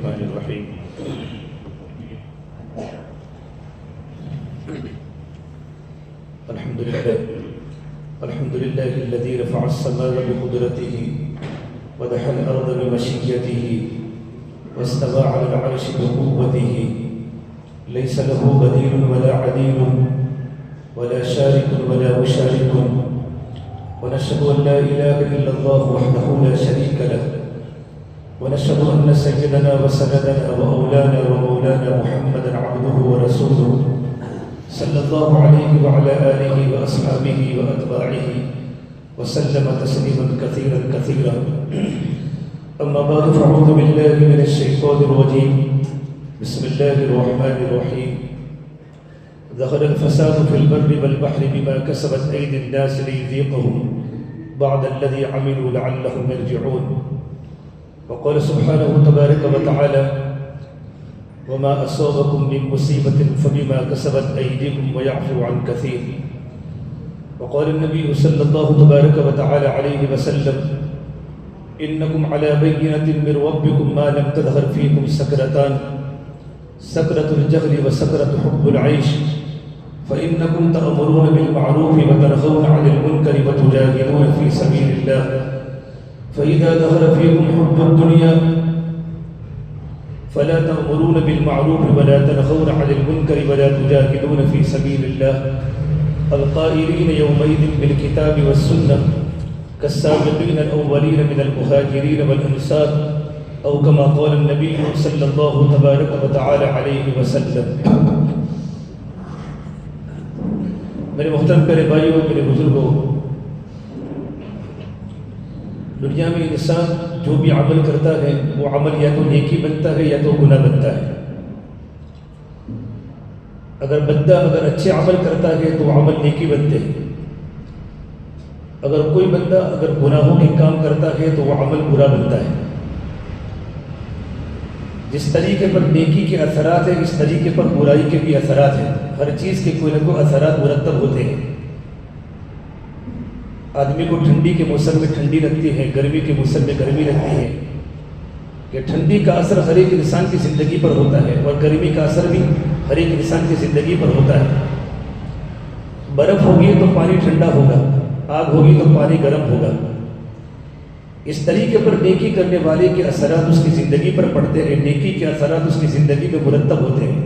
الرحمن الرحيم الحمد لله الذي رفع السماء بقدرته ودحى الأرض بمشيته واستوى على العرش بقوته ليس له بديل ولا عديل ولا شارك ولا مشارك ونشهد أن لا إله إلا الله وحده لا شريك له ونشهد أن سيدنا وسندنا وأولانا ومولانا محمدا عبده ورسوله صلى الله عليه وعلى آله وأصحابه وأتباعه وسلم تسليما كثيرا كثيرا. أما بعد فأعوذ بالله من الشيطان الرجيم. بسم الله الرحمن الرحيم. ظهر الفساد في البر والبحر بما كسبت أيدي الناس ليذيقهم بعد الذي عملوا لعلهم يرجعون. وقال سبحانه تبارك وتعالى وما أصابكم من مصيبة فبما كسبت أيديكم ويعفو عن كثير. وقال النبي صلى الله تبارك وتعالى عليه وسلم إنكم على بينة من ربكم ما لم تظهر فيكم سكرتان سكرة الجهل وسكرة حب العيش فإنكم تأمرون بالمعروف وتنهون عن المنكر وتجاهدون في سبيل الله فإذا ظهر فيكم حب الدنيا فلا تأمرون بالمعروف ولا تنهون عن المنكر ولا تجاهدون في سبيل الله القائلين يومئذ بالكتاب والسنة كالسابقين الأولين من المهاجرين والأنصار أو كما قال النبي صلى الله تبارك وتعالى عليه وسلم. میرے محترم پیارے بھائیوں، میرے بزرگوں، دنیا میں انسان جو بھی عمل کرتا ہے وہ عمل یا تو نیکی بنتا ہے یا تو گناہ بنتا ہے. اگر بندہ اچھے عمل کرتا ہے تو وہ عمل نیکی بنتے ہیں. اگر کوئی بندہ گناہوں کے کام کرتا ہے تو وہ عمل برا بنتا ہے. جس طریقے پر نیکی کے اثرات ہیں اس طریقے پر برائی کے بھی اثرات ہیں. ہر چیز کے کوئی نہ کوئی اثرات مرتب ہوتے ہیں. آدمی کو ٹھنڈی کے موسم میں ٹھنڈی لگتی ہے، گرمی کے موسم میں گرمی لگتی ہے. کہ ٹھنڈی کا اثر ہر ایک انسان کی زندگی پر ہوتا ہے اور گرمی کا اثر بھی ہر ایک انسان کی زندگی پر ہوتا ہے. برف ہوگی تو پانی ٹھنڈا ہوگا، آگ ہوگی تو پانی گرم ہوگا. اس طریقے پر نیکی کرنے والے کے اثرات اس کی زندگی پر پڑتے ہیں، نیکی کے اثرات اس کی زندگی میں مرتب ہوتے ہیں.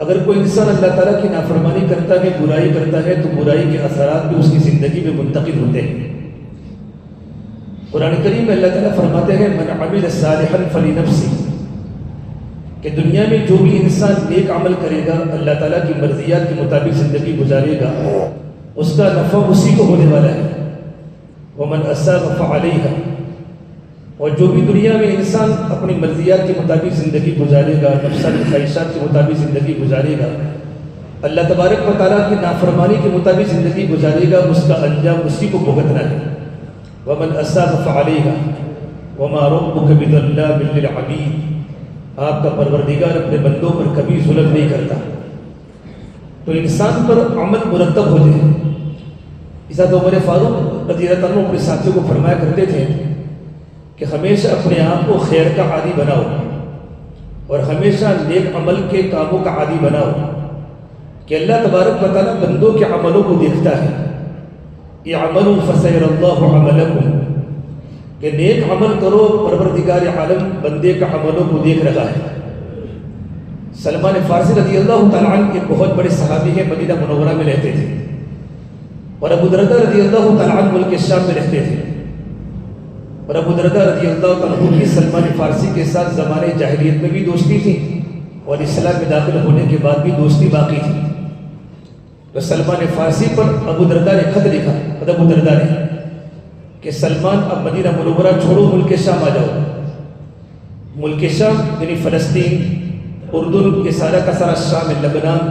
اگر کوئی انسان اللہ تعالیٰ کی نافرمانی کرتا ہے، برائی کرتا ہے، تو برائی کے اثرات بھی اس کی زندگی میں منتقل ہوتے ہیں. قرآن کریم میں اللہ تعالیٰ فرماتے ہیں من عمل صالحا فلنفسہ، کہ دنیا میں جو بھی انسان نیک عمل کرے گا، اللہ تعالیٰ کی مرضیات کے مطابق زندگی گزارے گا، اس کا نفع اسی کو ہونے والا ہے. ومن اساء فعلیہا، اور جو بھی دنیا میں انسان اپنی مرضیات کے مطابق زندگی گزارے گا، نفسانی خواہشات کے مطابق زندگی گزارے گا، اللہ تبارک و تعالیٰ کی نافرمانی کے مطابق زندگی گزارے گا، اس کا انجام اسی کو بھگتنا ہے. ومن اساء فعلیہا وما ربک بظلام للعبید، آپ کا پروردگار اپنے بندوں پر کبھی ظلم نہیں کرتا. تو انسان پر عمل مرتب ہوتے ہیں. حضرت عمر فاروق رضی اللہ عنہ اپنے ساتھیوں کو فرمایا کرتے تھے کہ ہمیشہ اپنے آپ کو خیر کا عادی بناؤ اور ہمیشہ نیک عمل کے کاموں کا عادی بناؤ، کہ اللہ تبارک و تعالیٰ بندوں کے عملوں کو دیکھتا ہے. اعملوا فسیر اللہ عملکم، کہ نیک عمل کرو، پروردگار عالم بندے کا عملوں کو دیکھ رہا ہے. سلمان فارسی رضی اللہ تعالیٰ عنہ ایک بہت بڑے صحابی ہیں، مدینہ منورہ میں رہتے تھے، اور ابو درداء رضی اللہ تعالیٰ عنہ ملک شام میں رہتے تھے. اور ابو درداء رضی اللہ تعالیٰ عنہ کی سلمان فارسی کے ساتھ زمانے جاہلیت میں بھی دوستی تھی اور اسلام میں داخل ہونے کے بعد بھی دوستی باقی تھی. تو سلمان فارسی پر ابو درداء نے خط لکھا، ابو درداء نے، کہ سلمان اب مدینہ منورہ چھوڑو، ملک شام آ جاؤ. ملک شام یعنی فلسطین، اردن، یہ سارا کا سارا شام، لبنان،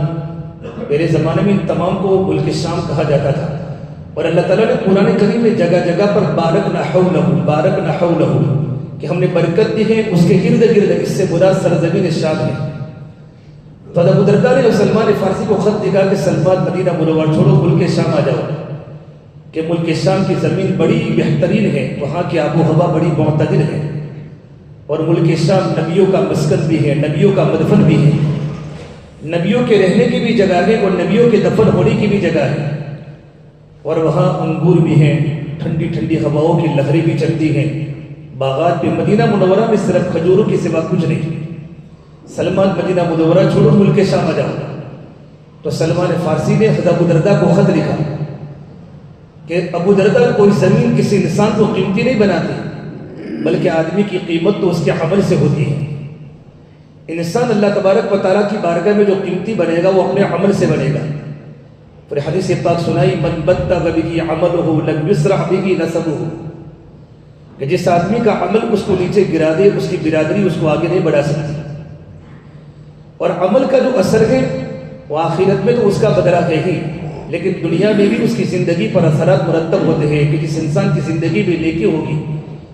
میرے زمانے میں ان تمام کو ملک شام کہا جاتا تھا. اور اللہ تعالیٰ نے قرآن کریم میں جگہ جگہ پر بارکنا حولہ، کہ ہم نے برکت دی ہے اس کے ارد گرد، اس سے مراد سرزمین شام ہے. تو ابو درداء نے سلمان فارسی کو خط لکھا کہ سلمان مدینہ منورہ چھوڑو، ملک شام آ جاؤ، کہ ملک شام کی زمین بڑی بہترین ہے، وہاں کی آب و ہوا بڑی معتدل ہے، اور ملک شام نبیوں کا مسکن بھی ہے، نبیوں کا مدفن بھی ہے، نبیوں کے رہنے کی بھی جگہ ہے اور نبیوں کے دفن ہونے کی بھی جگہ ہے، اور وہاں انگور بھی ہیں، ٹھنڈی ٹھنڈی ہواؤں کی لہریں بھی چلتی ہیں، باغات میں مدینہ منورہ میں صرف کھجوروں کے سوا کچھ نہیں۔ سلمان مدینہ منورہ چھوڑو، ملک شام آ جاؤ تو سلمان فارسی نے حضرت ابو درداء کو خط لکھا کہ ابو درداء کوئی زمین کسی انسان کو قیمتی نہیں بناتی، بلکہ آدمی کی قیمت تو اس کے عمل سے ہوتی ہے۔ انسان اللہ تبارک و تعالیٰ کی بارگاہ میں جو قیمتی بنے گا وہ اپنے عمل سے بنے گا۔ پھر حدیث پاک سنائی، من بتغ بہ عملہ لم یسرع بہ نسبہ، کہ جس آدمی کا عمل اس کو نیچے گرا دے اس کی برادری اس کو آگے نہیں بڑھا سکتی، اور عمل کا جو اثر ہے وہ آخرت میں تو اس کا بدلہ ہے ہی، لیکن دنیا میں بھی اس کی زندگی پر اثرات مرتب ہوتے ہیں کہ جس انسان کی زندگی میں نیکی ہوگی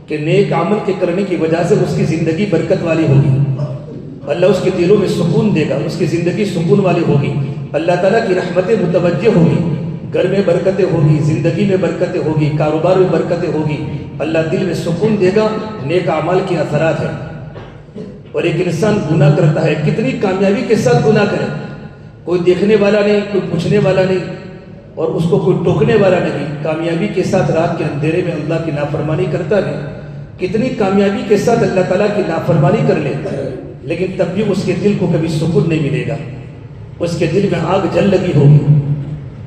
کہ نیک عمل کے کرنے کی وجہ سے اس کی زندگی برکت والی ہوگی، اللہ اس کے دلوں میں سکون دے گا، اس کی زندگی سکون والی ہوگی، اللہ تعالیٰ کی رحمتیں متوجہ ہوگی، گھر میں برکتیں ہوگی، زندگی میں برکتیں ہوگی، کاروبار میں برکتیں ہوگی، اللہ دل میں سکون دے گا، نیک اعمال کے اثرات ہیں۔ اور ایک انسان گناہ کرتا ہے، کتنی کامیابی کے ساتھ گناہ کرے، کوئی دیکھنے والا نہیں، کوئی پوچھنے والا نہیں، اور اس کو کوئی ٹوکنے والا نہیں، کامیابی کے ساتھ رات کے اندھیرے میں اللہ کی نافرمانی کرتا ہے، کتنی کامیابی کے ساتھ اللہ تعالیٰ کی نافرمانی کر لیتا ہے، لیکن تب بھی اس کے دل کو کبھی سکون نہیں ملے گا، اس کے دل میں آگ جل لگی ہوگی۔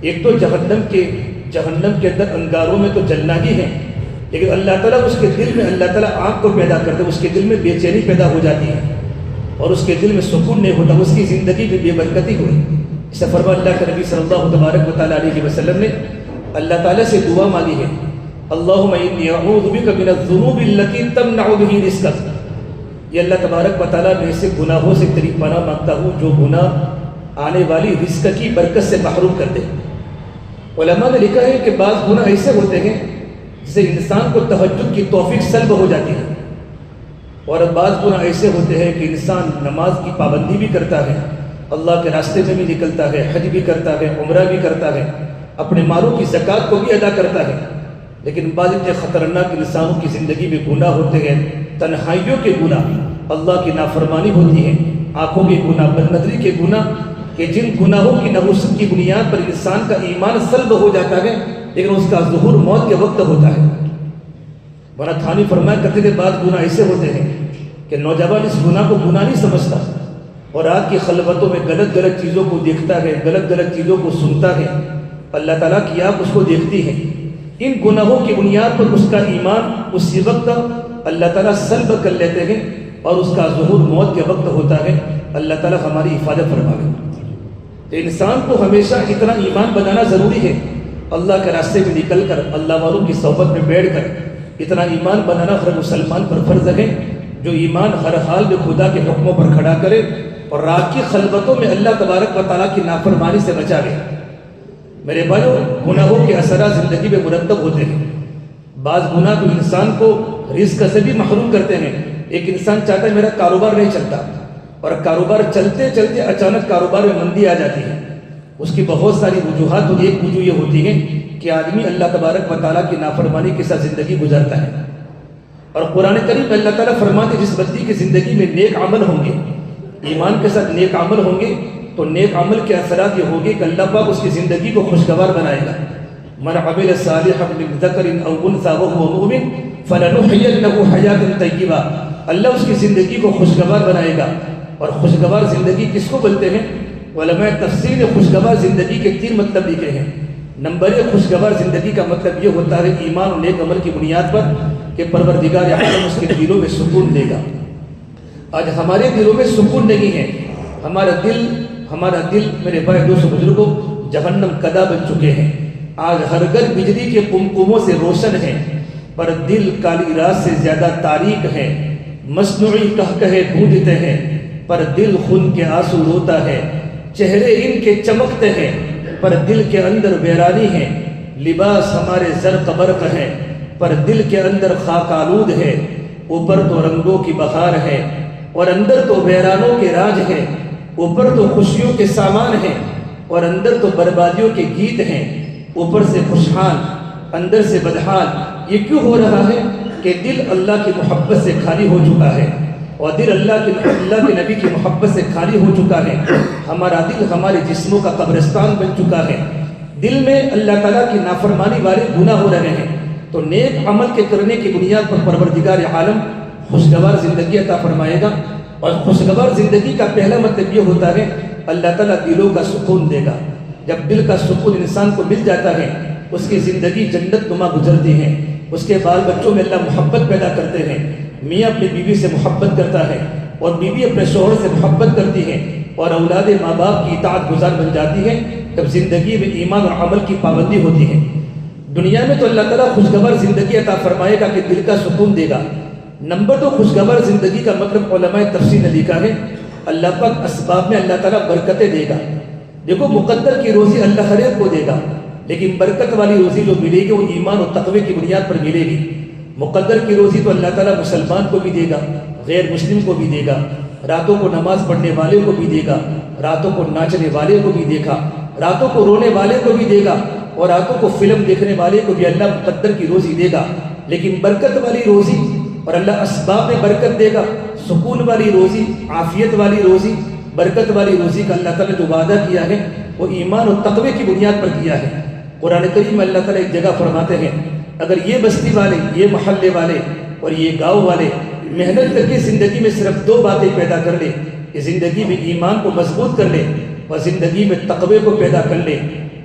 ایک تو جہنم کے اندر انگاروں میں تو جلنا ہی ہے، لیکن اللہ تعالیٰ اس کے دل میں اللہ تعالیٰ آگ کو پیدا کرتے، اس کے دل میں بے چینی پیدا ہو جاتی ہے اور اس کے دل میں سکون نہیں ہوتا، اس کی زندگی میں بے برکتی ہوئی۔ اسے فرما اللہ کے نبی صلی اللہ تبارک و تعالیٰ علیہ وسلم نے اللہ تعالیٰ سے دعا مانگی ہے، اللہم انی اعوذ بک من الذنوب التي تمنع به رزقک، یہ اللہ تبارک و تعالیٰ میں سے گناہوں سے تیری پناہ مانگتا ہوں جو گناہ آنے والی رزق کی برکت سے محروم کر دے۔ علماء نے لکھا ہے کہ بعض گناہ ایسے ہوتے ہیں جسے انسان کو تہجد کی توفیق سلب ہو جاتی ہے، اور بعض گناہ ایسے ہوتے ہیں کہ انسان نماز کی پابندی بھی کرتا ہے، اللہ کے راستے میں بھی نکلتا ہے، حج بھی کرتا ہے، عمرہ بھی کرتا ہے، اپنے مالوں کی زکوٰۃ کو بھی ادا کرتا ہے، لیکن بعض اتنے خطرناک انسانوں کی زندگی میں گناہ ہوتے ہیں، تنہائیوں کے گناہ، اللہ کی نافرمانی ہوتی ہے، آنکھوں کے گناہ، بد نظری کے گناہ، کہ جن گناہوں کی نحوست کی بنیاد پر انسان کا ایمان سلب ہو جاتا ہے، لیکن اس کا ظہور موت کے وقت ہوتا ہے۔ مولانا تھانی فرمایا کرتے تھے بعض گناہ ایسے ہوتے ہیں کہ نوجوان اس گناہ کو گناہ نہیں سمجھتا، اور رات کی خلوتوں میں غلط غلط چیزوں کو دیکھتا ہے، غلط غلط چیزوں کو سنتا ہے، اللہ تعالیٰ کی آنکھ اس کو دیکھتی ہے، ان گناہوں کی بنیاد پر اس کا ایمان اسی وقت اللہ تعالیٰ سلب کر لیتے ہیں اور اس کا ظہور موت کے وقت ہوتا ہے۔ اللہ تعالیٰ ہماری حفاظت فرمائے۔ تو انسان کو ہمیشہ اتنا ایمان بنانا ضروری ہے، اللہ کے راستے میں نکل کر، اللہ والوں کی صحبت میں بیٹھ کر اتنا ایمان بنانا ہر مسلمان پر فرض ہے جو ایمان ہر حال میں خدا کے حکموں پر کھڑا کرے اور رات کی خلوتوں میں اللہ تبارک و تعالیٰ کی نافرمانی سے بچا لے۔ میرے بھائیو، گناہوں کے اثرات زندگی میں مرتب ہوتے ہیں، بعض گناہ تو انسان کو رزق سے بھی محروم کرتے ہیں۔ ایک انسان چاہتا ہے میرا کاروبار نہیں چلتا، اور کاروبار چلتے چلتے اچانک کاروبار میں مندی آ جاتی ہے، اس کی بہت ساری وجوہات، اور ایک وجہ یہ ہوتی ہے کہ آدمی اللہ تبارک و تعالیٰ کی نافرمانی کے ساتھ زندگی گزارتا ہے۔ اور قرآن کریم میں اللہ تعالیٰ فرماتے جس بندی کی زندگی میں نیک عمل ہوں گے، ایمان کے ساتھ نیک عمل ہوں گے، تو نیک عمل کے اثرات یہ ہوگی کہ اللہ پاک اس کی زندگی کو خوشگوار بنائے گا۔ من عمل صالحا من ذکر او انثى وهو مؤمن فلنحيينه حیاة طیبہ، اللہ اس کی زندگی کو خوشگوار بنائے گا۔ اور خوشگوار زندگی کس کو بولتے ہیں؟ علماء تفسیر نے خوشگوار زندگی کے 3 مطلب لکھے ہیں۔ نمبر 1، خوشگوار زندگی کا مطلب یہ ہوتا ہے ایمان اور نیک عمل کی بنیاد پر کہ پروردگار عالم اس کے دلوں میں سکون دے گا۔ آج ہمارے دلوں میں سکون نہیں ہے، ہمارا دل میرے بھائی دوستو بزرگوں جہنم کدا بن چکے ہیں۔ آج ہر گھر بجلی کے قمقموں سے روشن ہے، پر دل کالی رات سے زیادہ تاریک ہے۔ مصنوعی کہکہے گونجتے ہیں، پر دل خون کے آنسو روتا ہے۔ چہرے ان کے چمکتے ہیں، پر دل کے اندر ویرانی ہے۔ لباس ہمارے زرق برق ہے، پر دل کے اندر خاک آلود ہے۔ اوپر تو رنگوں کی بہار ہے اور اندر تو ویرانوں کے راج ہے۔ اوپر تو خوشیوں کے سامان ہیں اور اندر تو بربادیوں کے گیت ہیں۔ اوپر سے خوشحال اندر سے بدحال، یہ کیوں ہو رہا ہے؟ کہ دل اللہ کی محبت سے خالی ہو چکا ہے اور دل اللہ کے نبی کی محبت سے خالی ہو چکا ہے. ہمارا دل ہمارے جسموں کا قبرستان بن چکا ہے. دل میں اللہ تعالیٰ کی نافرمانی والے گناہ ہو رہے ہیں. تو نیک عمل کے کرنے کی بنیاد پر پروردگار عالم خوشگوار زندگی عطا فرمائے گا. اور خوشگوار زندگی کا پہلا مطلب یہ ہوتا ہے اللہ تعالیٰ دلوں کا سکون دے گا. جب دل کا سکون انسان کو مل جاتا ہے اس کی زندگی جنت نما گزرتی ہے. اس کے بال بچوں میں اللہ محبت پیدا کرتے ہیں. میاں اپنی بیوی سے محبت کرتا ہے اور بیوی اپنے شوہر سے محبت کرتی ہے اور اولاد ماں باپ کی اطاعت گزار بن جاتی ہے جب زندگی میں ایمان اور عمل کی پابندی ہوتی ہے. دنیا میں تو اللہ تعالیٰ خوشگوار زندگی عطا فرمائے گا کہ دل کا سکون دے گا. نمبر 2 خوشگوار زندگی کا مطلب علماء تفسیر نے لکھا ہے اللہ پاک اسباب میں اللہ تعالیٰ برکتیں دے گا. دیکھو مقدر کی روزی اللہ ہر ایک کو دے گا لیکن برکت والی روزی جو ملے گی وہ ایمان اور تقوی کی بنیاد پر ملے گی. مقدر کی روزی تو اللہ تعالیٰ مسلمان کو بھی دے گا غیر مسلم کو بھی دے گا. راتوں کو نماز پڑھنے والے کو بھی دے گا, راتوں کو ناچنے والے کو بھی دیکھا, راتوں کو رونے والے کو بھی دے گا اور راتوں کو فلم دیکھنے والے کو بھی اللہ مقدر کی روزی دے گا. لیکن برکت والی روزی اور اللہ اسباب میں برکت دے گا. سکون والی روزی, عافیت والی روزی, برکت والی روزی کا اللہ تعالیٰ جو وعدہ کیا ہے وہ ایمان اور تقوی کی بنیاد پر کیا ہے. قرآن کریم میں اللہ تعالیٰ ایک جگہ فرماتے ہیں اگر یہ بستی والے, یہ محلے والے اور یہ گاؤں والے محنت کر کے زندگی میں صرف 2 باتیں پیدا کر لے کہ زندگی میں ایمان کو مضبوط کر لے اور زندگی میں تقوی کو پیدا کر لے.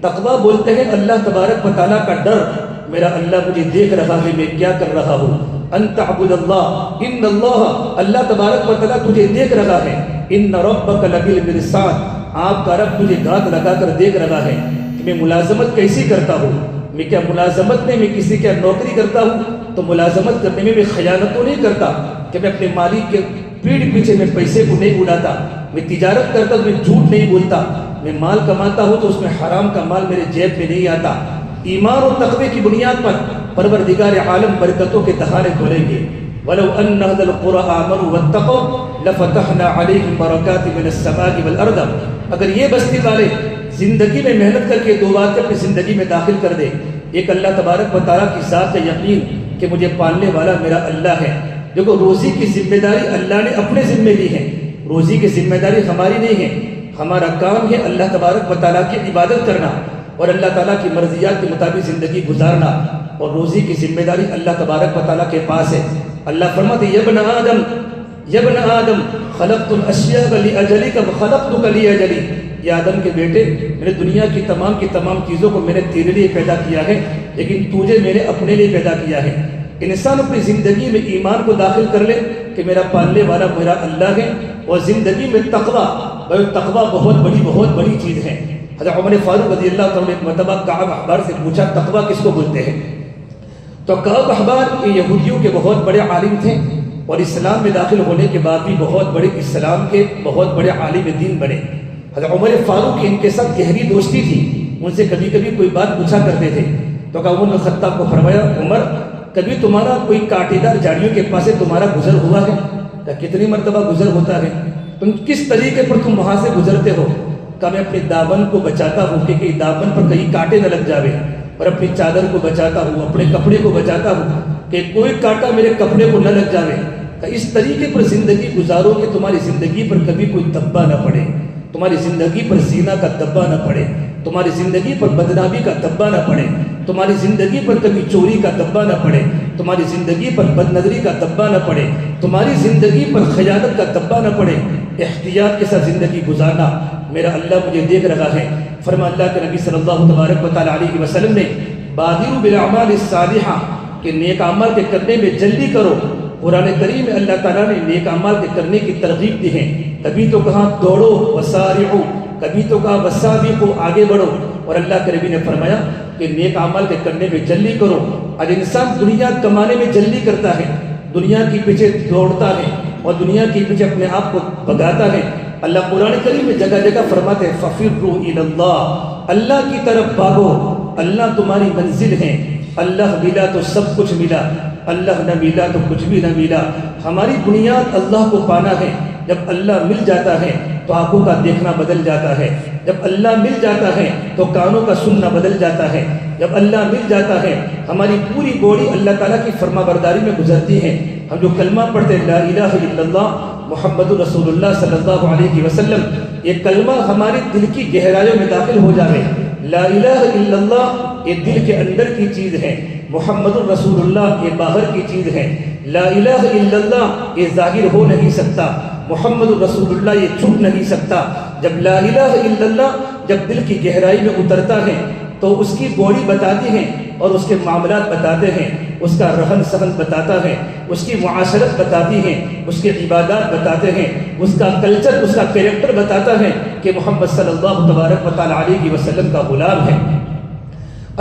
تقوی بولتے ہیں اللہ تبارک و تعالیٰ کا ڈر. میرا اللہ مجھے دیکھ رہا ہے میں کیا کر رہا ہوں. ان تعبد اللہ ان اللہ, اللہ تبارک و تعالیٰ تجھے دیکھ رہا ہے. ان ربک لبالمرصاد, آپ کا رب تجھے گھات لگا کر دیکھ رہا ہے کہ میں ملازمت کیسی کرتا ہوں. میں کیا ملازمت میں کسی کیا نوکری کرتا ہوں تو ملازمت کرنے میں خیانت تو نہیں کرتا کہ میں اپنے مالک کے پیڑھ پیچھے میں پیسے کو نہیں اڑاتا. میں تجارت کرتا ہوں میں جھوٹ نہیں بولتا. میں مال کماتا ہوں تو اس میں حرام کا مال میرے جیب میں نہیں آتا. ایمان اور تقوی کی بنیاد پر پروردگار عالم برکتوں کے دہانے کھولیں گے. وَلَوْ أَنَّ أَهْلَ الْقُرَىٰ آمَنُوا وَاتَّقَوْا لَفَتَحْنَا عَلَيْهِمْ بَرَكَاتٍ مِّنَ السَّمَاءِ وَالْأَرْضِ. اگر یہ بستی والے زندگی میں محنت کر کے 2 باتیں اپنی زندگی میں داخل کر دے, ایک اللہ تبارک و تعالیٰ کی ذات کا یقین کہ مجھے پالنے والا میرا اللہ ہے. دیکھو روزی کی ذمہ داری اللہ نے اپنے ذمہ لی ہے, روزی کی ذمہ داری ہماری نہیں ہے. ہمارا کام ہے اللہ تبارک و تعالیٰ کی عبادت کرنا اور اللہ تعالیٰ کی مرضیات کے مطابق زندگی گزارنا, اور روزی کی ذمہ داری اللہ تبارک و تعالیٰ کے پاس ہے. اللہ فرماتے یا ابن آدم خلقت الاشیاء لاجلک وخلقتک لاجلی. یا آدم کے بیٹے, میں نے دنیا کی تمام چیزوں کو میں نے تیرے لیے پیدا کیا ہے لیکن تجھے میں نے اپنے لیے پیدا کیا ہے. انسان اپنی زندگی میں ایمان کو داخل کر لے کہ میرا پالنے والا میرا اللہ ہے, اور زندگی میں تقوی بہت بڑی چیز ہے. حضرت عمر فاروق رضی اللہ تعالیٰ نے ایک مرتبہ کعب احبار سے پوچھا تقوی کس کو بولتے ہیں؟ تو کعب احبار یہ یہودیوں کے بہت بڑے عالم تھے اور اسلام میں داخل ہونے کے بعد بھی اسلام کے بہت بڑے عالم دین بنے. حضرت عمر فاروق کی ان کے ساتھ گہری دوستی تھی, ان سے کبھی کبھی کوئی بات پوچھا کرتے تھے. تو کہ عمر بن خطاب کو فرمایا عمر کبھی تمہارا کوئی کانٹے دار جھاڑیوں کے پاس سے تمہارا گزر ہوا ہے؟ کہ کتنی مرتبہ گزر ہوتا ہے. تم کس طریقے پر تم وہاں سے گزرتے ہو؟ کہ میں اپنے دامن کو بچاتا ہوں کہ کہیں دامن پر کہیں کانٹے نہ لگ جاوے, اور اپنی چادر کو بچاتا ہوں, اپنے کپڑے کو بچاتا ہوں کہ کوئی کانٹا میرے کپڑے کو نہ لگ جاوے. کہ اس طریقے پر زندگی گزارو کہ تمہاری زندگی پر کبھی کوئی دبا نہ پڑے, تمہاری زندگی پر زنا کا دبا نہ پڑے, تمہاری زندگی پر بدنامی کا دبا نہ پڑے, تمہاری زندگی پر کبھی چوری کا دبا نہ پڑے, تمہاری زندگی پر بدنظری کا دبا نہ پڑے, تمہاری زندگی پر خیانت کا دبا نہ پڑے. احتیاط کے ساتھ زندگی گزارنا. میرا اللہ مجھے دیکھ رہا ہے. فرما اللہ کے نبی صلی اللہ تبارک و تعالیٰ علیہ وسلم نے بادروا بالاعمال الصالحہ کہ نیک اعمال کے کرنے میں جلدی کرو. قرآن کریم میں اللہ تعالیٰ نے نیک اعمال کے کرنے کی ترغیب دی ہے. کبھی تو کہا دوڑو وسارعوا, کبھی تو کہا وسابقوا آگے بڑھو, اور اللہ کے نبی نے فرمایا کہ نیک اعمال کے کرنے میں جلدی کرو. آج انسان دنیا کمانے میں جلدی کرتا ہے, دنیا کے پیچھے دوڑتا ہے اور دنیا کے پیچھے اپنے آپ کو بھگاتا ہے. اللہ قرآن کریم میں جگہ جگہ فرماتے ہیں فَفِرُّوا إِلَى اللَّهِ, اللہ کی طرف بھاگو, اللہ تمہاری منزل ہے. اللہ ملا تو سب کچھ ملا, اللہ نہ ملا تو کچھ بھی نہ ملا. ہماری بنیاد اللہ کو پانا ہے. جب اللہ مل جاتا ہے تو آنکھوں کا دیکھنا بدل جاتا ہے، جب اللہ مل جاتا ہے تو کانوں کا سننا بدل جاتا ہے، جب اللہ مل جاتا ہے ہماری پوری باڈی اللہ تعالیٰ کی فرما برداری میں گزرتی ہے۔ ہم جو کلمہ پڑھتے ہیں لا الہ الا اللہ محمد رسول اللہ صلی اللہ علیہ وسلم، یہ کلمہ ہماری دل کی گہرائیوں میں داخل ہو جائے۔ لا الہ الا اللہ یہ دل کے اندر کی چیز ہے، محمد الرسول اللہ یہ باہر کی چیز ہے۔ لا الہ الا اللہ یہ ظاہر ہو نہیں سکتا، محمد الرسول اللہ یہ چھپ نہیں سکتا۔ جب لا الہ الا اللہ جب دل کی گہرائی میں اترتا ہے تو اس کی باڈی بتاتی ہے اور اس کے معاملات بتاتے ہیں، اس کا رہن سہن بتاتا ہے، اس کی معاشرت بتاتی ہے، اس کے عبادات بتاتے ہیں، اس کا کلچر، اس کا کریکٹر بتاتا ہے کہ محمد صلی اللہ تبارک و تعالیٰ علیہ وسلم کا غلام ہے۔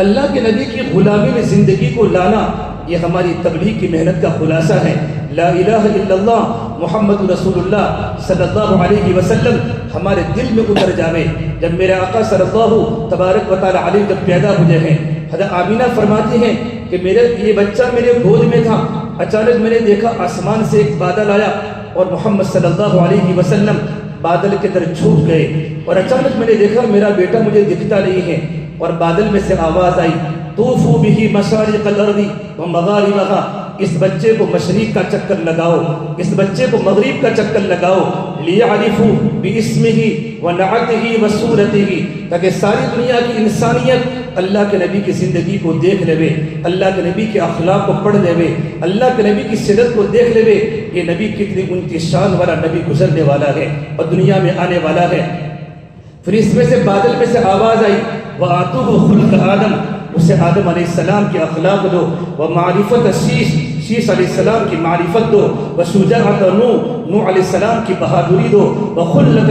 اللہ کے نبی کی غلامی میں زندگی کو لانا یہ ہماری تبلیغ کی محنت کا خلاصہ ہے۔ لا الہ الا اللہ محمد رسول اللہ صلی اللہ علیہ وسلم ہمارے دل میں اتر جاوے۔ جب میرے آقا صلی اللہ تبارک و تعالیٰ علیہ جب پیدا ہوئے ہیں، حضرت آمینہ فرماتی ہیں کہ یہ بچہ میرے گود میں تھا، اچانک میں نے دیکھا آسمان سے ایک بادل آیا اور محمد صلی اللہ علیہ وسلم بادل کے در چھوٹ گئے، اور اچانک میں نے دیکھا میرا بیٹا مجھے دکھتا نہیں ہے، اور بادل میں سے آواز آئی طوفوا بہ مشارق الارض ومغاربہا، اس بچے کو مشرق کا چکر لگاؤ، اس بچے کو مغرب کا چکر لگاؤ، لیعرفوا باسمہ ونعتہ وصورتہ، تاکہ ساری دنیا کی انسانیت اللہ کے نبی کی زندگی کو دیکھ لے، اللہ کے نبی کے اخلاق کو پڑھ لے، اللہ کے نبی کی سیرت کو دیکھ لے، یہ نبی کتنی اونچی شان والا نبی گزرنے والا ہے اور دنیا میں آنے والا ہے۔ پھر اس میں سے بادل میں سے آواز آئی وَآتُوهُ خُلْقَ آدم، اسے آدم علیہ السلام کی اخلاق دو، وَمَعْرِفَةَ شیش علیہ السلام کی معرفت دو، وَشُجَاعَةَ نوح علیہ السلام کی بہادری دو، وَخُلَّةَ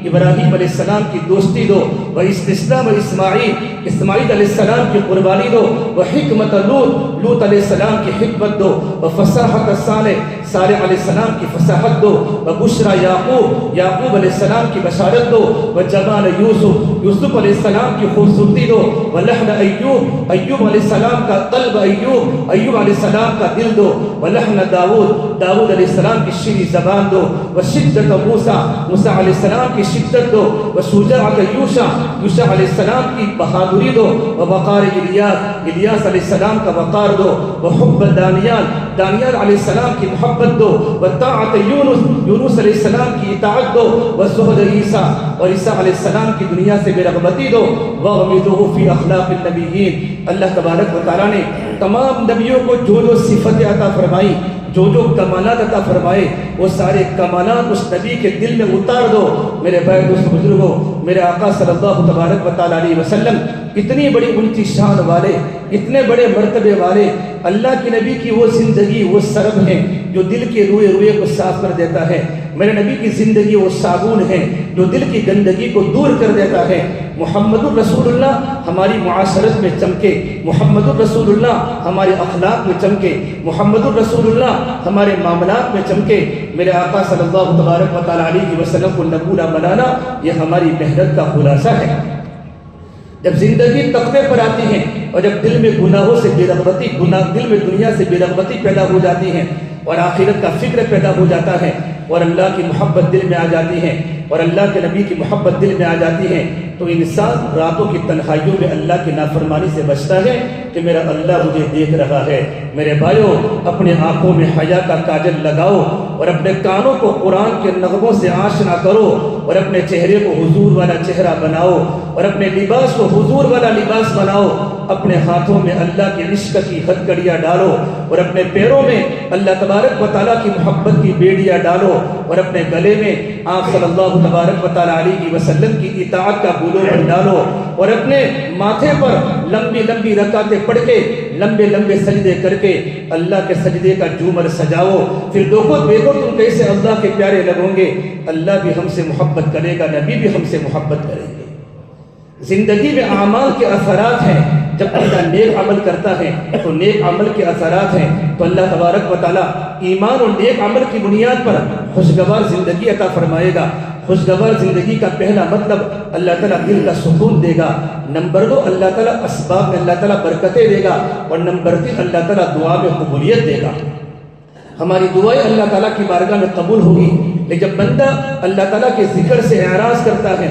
ابراہیم علیہ السلام کی دوستی دو، وَإِسْتِسْلَامَ اسماعیل علیہ السلام کی قربانی دو، وَحِکْمَةَ لوط علیہ السلام کی حکمت دو، وَفَصَاحَةَ صالح علیہ السلام کی فصاحت دو، وَبُشْرَى یعقوب علیہ السلام کی بشارت دو، وَجَمَالَ یوسف علیہ السلام کی خوبصورتی دو، وَلَحْنَ ایوب علیہ السلام کا قلب ایوب علیہ السلام کا دل دو، وَلَحْنَ داود علیہ السلام کی شیریں زبان دو، وَشِدَّةَ موسیٰ علیہ السلام کی شدت دو، وَشُجَاعَةَ یوشع علیہ السلام کی بہادری دو، وَوَقَارِ الیاس علیہ السلام کا وقار دو، وَحُبَّ دانیال علیہ السلام کی محبت دو، وَطَاعَةَ یونس علیہ السلام کی اطاعت دو، وَزُہْدَ عیسیٰ علیہ السلام کی دنیا سے بے رغبتی دو، وَغْمِدُهُ فِي أَخْلَاقِ النَّبِيِّينَ۔ اللہ تبارک و تعالیٰ نے تمام نبیوں کو جو صفتیں عطا فرمائی، جو کمالات عطا فرمائے، وہ سارے کمالات اس نبی کے دل میں اتار دو۔ میرے بھائی دوست بزرگوں، میرے آقا صلی اللہ تبارک و تعالیٰ علیہ وسلم اتنی بڑی اونچی شان والے، اتنے بڑے مرتبے والے، اللہ کے نبی کی وہ زندگی وہ سرب ہے جو دل کے روئے کو صاف کر دیتا ہے۔ میرے نبی کی زندگی وہ صابون ہے جو دل کی گندگی کو دور کر دیتا ہے۔ محمد الرسول اللہ ہماری معاشرت میں چمکے، محمد الرسول اللہ ہمارے اخلاق میں چمکے، محمد الرسول اللہ ہمارے معاملات میں چمکے۔ میرے آقا صلی اللہ تبارک و تعالیٰ علیہ وسلم کو نبولا بنانا یہ ہماری محنت کا خلاصہ ہے۔ جب زندگی تقوی پر آتی ہے اور جب دل میں گناہوں سے بے رغبتی، دل میں دنیا سے بے رغبتی پیدا ہو جاتی ہے اور آخرت کا فکر پیدا ہو جاتا ہے اور اللہ کی محبت دل میں آ جاتی ہے اور اللہ کے نبی کی محبت دل میں آ جاتی ہے، تو انسان راتوں کی تنہائیوں میں اللہ کی نافرمانی سے بچتا ہے کہ میرا اللہ مجھے دیکھ رہا ہے۔ میرے بھائیوں، اپنے آنکھوں میں حیا کا کاجل لگاؤ اور اپنے کانوں کو قرآن کے نغموں سے آشنا کرو اور اپنے چہرے کو حضور والا چہرہ بناؤ اور اپنے لباس کو حضور والا لباس بناؤ۔ اپنے ہاتھوں میں اللہ کی عشق کی ہتھکڑیاں ڈالو اور اپنے پیروں میں اللہ تبارک و تعالیٰ کی محبت کی بیڑیاں ڈالو اور اپنے گلے میں آپ صلی اللہ تبارک و تعالیٰ علیہ وسلم کی اطاعت کا بلوغ ڈالو اور اپنے ماتھے پر لمبی لمبی رکعتیں پڑھ کے لمبے لمبے سجدے کر کے اللہ کے سجدے کا جھومر سجاؤ۔ پھر دیکھو تم کیسے اللہ کے پیارے لگو گے۔ اللہ بھی ہم سے محبت کرے گا، نبی بھی ہم سے محبت کریں گے۔ زندگی میں اعمال کے اثرات ہیں۔ جب اللہ نیک عمل کرتا ہے تو نیک عمل کے اثرات ہیں، تو اللہ تبارک و تعالیٰ ایمان اور نیک عمل کی بنیاد پر خوشگوار زندگی عطا فرمائے گا۔ خوشگوار زندگی کا پہلا مطلب اللہ تعالیٰ دل کا سکون دے گا۔ نمبر 2، اللہ تعالیٰ اسباب میں اللہ تعالیٰ برکتیں دے گا، اور نمبر 3، اللہ تعالیٰ دعا میں قبولیت دے گا۔ ہماری دعائیں اللہ تعالیٰ کی بارگاہ میں قبول ہوگی. لیکن جب بندہ اللہ تعالیٰ کے ذکر سے اعراض کرتا ہے،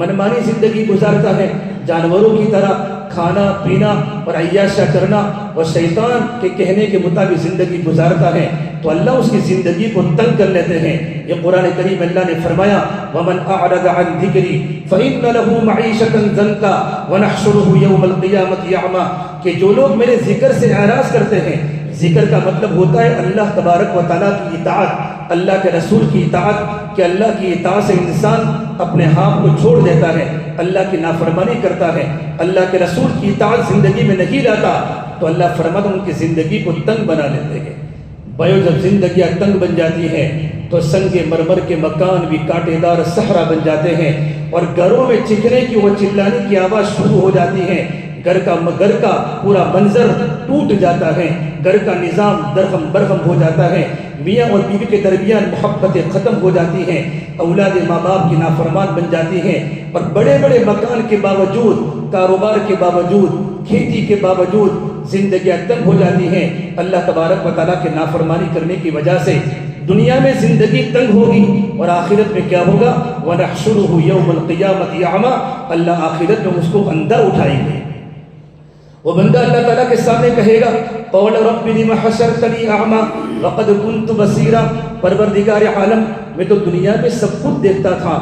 منمانی زندگی گزارتا ہے، جانوروں کی طرح کھانا پینا اور عیاشہ کرنا اور شیطان کے کہنے کے مطابق زندگی گزارتا ہے، تو اللہ اس کی زندگی کو تنگ کر لیتے ہیں. یہ قرآن کریم اللہ نے فرمایا وَمَنْ أَعْرَضَ عَنْ ذِكْرِي فَإِنَّ لَهُ مَعِيشَةً ضَنْكًا وَنَحْشُرُهُ يَوْمَ الْقِيَامَةِ أَعْمَىٰ. کہ جو لوگ میرے ذکر سے اعراض کرتے ہیں، ذکر کا مطلب ہوتا ہے اللہ تبارک و تعالیٰ کی اطاعت، اللہ کے رسول کی اطاعت، کہ اللہ کی اطاعت سے انسان اپنے ہاتھ کو چھوڑ دیتا ہے، اللہ کی نافرمانی کرتا ہے، اللہ کے رسول کی اطاعت زندگی میں نہیں لاتا، تو اللہ فرماتا ان کی زندگی کو تنگ بنا لیتے ہیں. بھائیو، جب زندگیاں تنگ بن جاتی ہیں تو سنگ مرمر کے مکان بھی کانٹے دار صحرا بن جاتے ہیں، اور گھروں میں چیخنے کی و چلانے کی آواز شروع ہو جاتی ہے. گھر کا پورا منظر ٹوٹ جاتا ہے، گھر کا نظام درہم برہم ہو جاتا ہے، میاں اور بیوی کے درمیان محبتیں ختم ہو جاتی ہیں، اولاد ماں باپ کی نافرمان بن جاتی ہیں، اور بڑے بڑے مکان کے باوجود، کاروبار کے باوجود، کھیتی کے باوجود زندگیاں تنگ ہو جاتی ہیں. اللہ تبارک و تعالیٰ کے نافرمانی کرنے کی وجہ سے دنیا میں زندگی تنگ ہوگی، اور آخرت میں کیا ہوگا؟ وَنَحْشُرُهُ يَوْمَ الْقِيَامَةِ أَعْمَىٰ. اللہ آخرت میں اس کو اندھا اٹھائیں گے. وہ بندہ اللہ تعالیٰ کے سامنے کہے گا قَالَ رَبِّ لِمَ حَشَرْتَنِي أَعْمَىٰ وَقَدْ كُنْتُ بَصِيرًا. پروردگار عالم، میں تو دنیا میں سب کچھ دیکھتا تھا،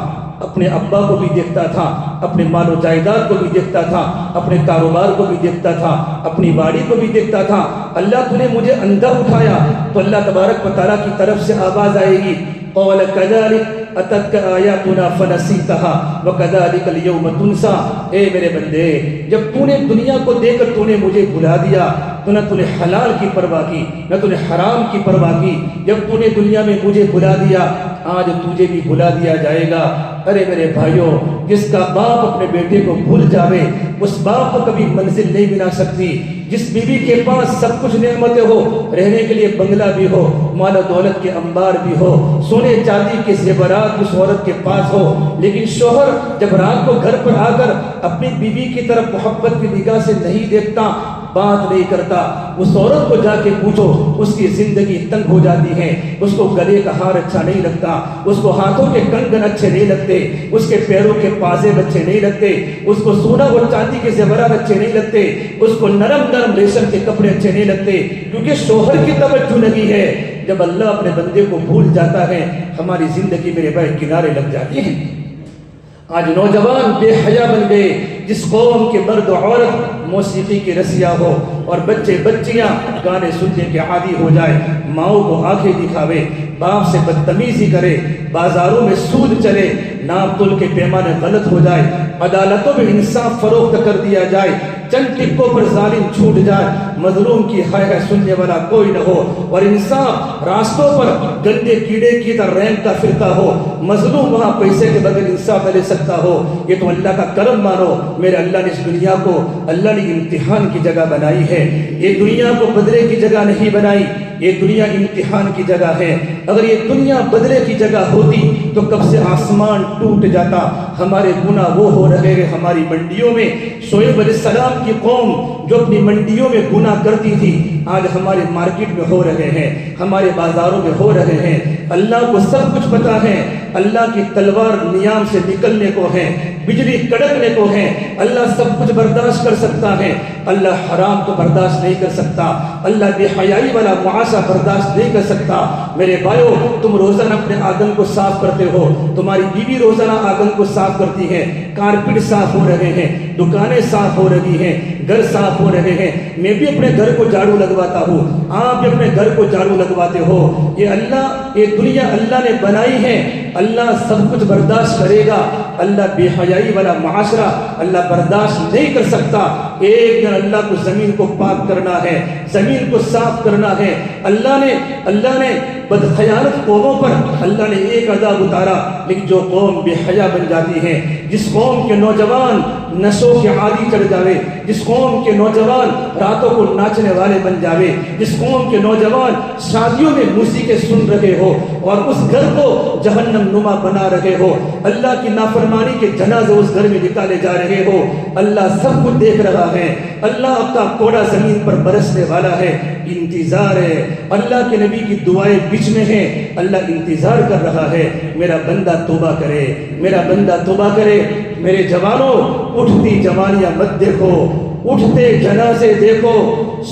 اپنے ابا کو بھی دیکھتا تھا، اپنے مال و جائیداد کو بھی دیکھتا تھا، اپنے کاروبار کو بھی دیکھتا تھا، اپنی باڑی کو بھی دیکھتا تھا. اللہ تو نے مجھے اندھا اٹھایا. تو اللہ تبارک و تعالیٰ کی طرف سے آواز آئے گی قَالَ كَذَلِكَ أَتَتْكَ آيَاتُنَا فَنَسِيتَهَا وَكَذَلِكَ الْيَوْمَ تُنْسَىٰ. اے میرے بندے، جب تو نے دنیا کو دیکھ کر تو نے مجھے بھلا دیا، تو نہ تو نے حلال کی پرواہ کی، نہ تو نے حرام کی پرواہ کی. جب تو نے دنیا میں مجھے بھلا دیا، آج تجھے بھی بھلا دیا جائے گا. ارے میرے بھائیوں، جس کا باپ اپنے بیٹے کو بھول جاوے، اس باپ کو کبھی منزل نہیں ملا سکتی. جس بیوی کے پاس سب کچھ نعمتیں ہو، رہنے کے لیے بنگلہ بھی ہو، مال و دولت کے انبار بھی ہو، سونے چاندی کے زیورات اس عورت کے پاس ہو، لیکن شوہر جب رات کو گھر پر آ کر اپنی بیوی کی طرف محبت کی نگاہ سے نہیں دیکھتا، بات نہیں کرتا، اس عورت کو جا کے پوچھو، اس کی زندگی تنگ ہو جاتی ہے. اس کو گلے کا ہار اچھا نہیں لگتا، اس کو ہاتھوں کے کنگن اچھے نہیں لگتے، اس کے پیروں کے پازیب اچھے نہیں لگتے، اس کو سونا اور چاندی کے زیورات اچھے نہیں لگتے، اس کو نرم نرم ریشم کے کپڑے اچھے نہیں لگتے، کیونکہ شوہر کی توجہ نہیں ہے. جب اللہ اپنے بندے کو بھول جاتا ہے، ہماری زندگی میرے بھائی کنارے لگ جاتی ہے. آج نوجوان بے حیا بن گئے. جس قوم کے مرد و عورت موسیقی کی رسیا ہو اور بچے بچیاں گانے سننے کے عادی ہو جائے، ماؤں کو آنکھیں دکھاوے، باپ سے بدتمیزی کرے، بازاروں میں سود چلے، ناپ تول کے پیمانے غلط ہو جائے، عدالتوں میں انصاف فروخت کر دیا جائے، چند ٹکوں پر ظالم چھوٹ جائے، مظلوم کی ہائے سننے والا کوئی نہ ہو، اور انصاف راستوں پر گندے کیڑے کی طرح رینگتا پھرتا ہو، مظلوم وہاں پیسے کے بغیر انصاف نہ لے سکتا ہو. یہ تو اللہ کا کرم مانو. میرے اللہ نے اس دنیا کو اللہ نے امتحان کی جگہ بنائی ہے. یہ دنیا کو بدلے کی جگہ نہیں بنائی، یہ دنیا امتحان کی جگہ ہے. اگر یہ دنیا بدلے کی جگہ ہوتی تو کب سے آسمان ٹوٹ جاتا. ہمارے گناہ وہ ہو رہے ہیں ہماری منڈیوں میں. شعیب علیہ السلام کی قوم جو اپنی منڈیوں میں گناہ کرتی تھی، آج ہمارے مارکیٹ میں ہو رہے ہیں، ہمارے بازاروں میں ہو رہے ہیں. اللہ کو سب کچھ پتا ہے. اللہ کی تلوار نیام سے نکلنے کو ہے، بجلی کڑکنے کو ہے. اللہ سب کچھ برداشت کر سکتا ہے. اللہ حرام کو برداشت نہیں کر سکتا. اللہ بے حیائی والا معاشرہ برداشت نہیں کر سکتا. میرے بھائیو، تم روزانہ اپنے آنگن کو صاف کرتے ہو، تمہاری بیوی روزانہ آنگن کو صاف کرتی ہے، کارپیٹ صاف ہو رہے ہیں، دکانیں صاف ہو رہی ہیں، گھر صاف ہو رہے ہیں. میں بھی اپنے گھر کو جھاڑو لگواتا ہوں، آپ بھی اپنے گھر کو جھاڑو لگواتے ہو. یہ دنیا اللہ نے بنائی ہے. اللہ سب کچھ برداشت کرے گا. اللہ بے حیائی والا معاشرہ اللہ برداشت نہیں کر سکتا. ایک دن اللہ کو زمین کو پاک کرنا ہے، زمین کو صاف کرنا ہے. اللہ نے بدخیانت قوموں پر اللہ نے ایک عذاب اتارا، لیکن جو قوم بے حیا بن جاتی ہے، جس قوم کے نوجوان نشوں کے عادی چڑھ جاوے، جس قوم کے نوجوان راتوں کو ناچنے والے بن جاوے، جس قوم کے نوجوان شادیوں میں موسیقی سن رہے ہو اور اس گھر کو جہنم نما بنا رہے ہو، اللہ کی نافرمانی کے جنازے اس گھر میں نکالے جا رہے ہو، اللہ سب کچھ دیکھ رہا ہے، اللہ آپ کا کوڑا زمین پر برسنے والا ہے، انتظار ہے، اللہ کے نبی کی دعائیں بیچ میں ہیں، اللہ انتظار کر رہا ہے میرا بندہ توبہ کرے، میرا بندہ توبہ کرے۔ میرے جوانوں، اٹھتی جوانیاں مت دیکھو، اٹھتے جنازے دیکھو،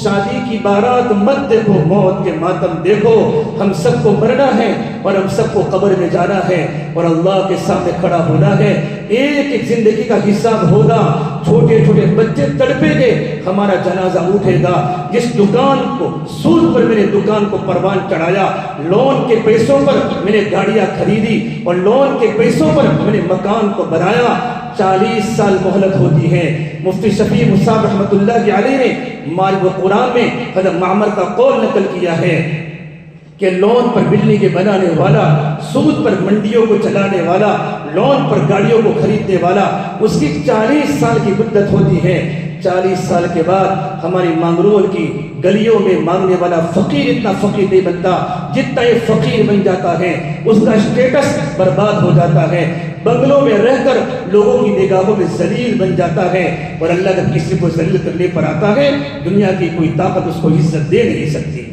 شادی کی بارات مت دیکھو، موت کے ماتم دیکھو۔ ہم سب کو مرنا ہے اور ہم سب کو قبر میں جانا ہے اور اللہ کے سامنے کھڑا ہونا ہے۔ ایک ایک زندگی کا حساب ہوگا، چھوٹے چھوٹے بچے تڑپیں گے، ہمارا جنازہ اٹھے گا۔ جس دکان کو سود پر میں نے دکان کو پروان چڑھایا، لون کے پیسوں پر میں نے گاڑیاں خریدی اور لون کے پیسوں پر میں نے مکان کو بنایا، 40 سال مہلت ہوتی ہے۔ مفتی شفیع مصعب رحمۃ اللہ علیہ نے مالک قرآن میں حضرت معمر کا قول نقل کیا ہے کہ لون پر بلڈنگیں بنانے والا، سود پر منڈیوں کو چلانے والا، لون پر گاڑیوں کو خریدنے والا، اس کی 40 سال کی مدت ہوتی ہے۔ 40 سال کے بعد ہماری مانگرول کی گلیوں میں مانگنے والا فقیر اتنا فقیر نہیں بنتا جتنا یہ فقیر بن جاتا ہے، اس کا اسٹیٹس برباد ہو جاتا ہے، بنگلوں میں رہ کر لوگوں کی نگاہوں میں ذلیل بن جاتا ہے، اور اللہ جب کسی کو ذلیل کرنے پر آتا ہے دنیا کی کوئی طاقت اس کو عزت دے نہیں سکتی۔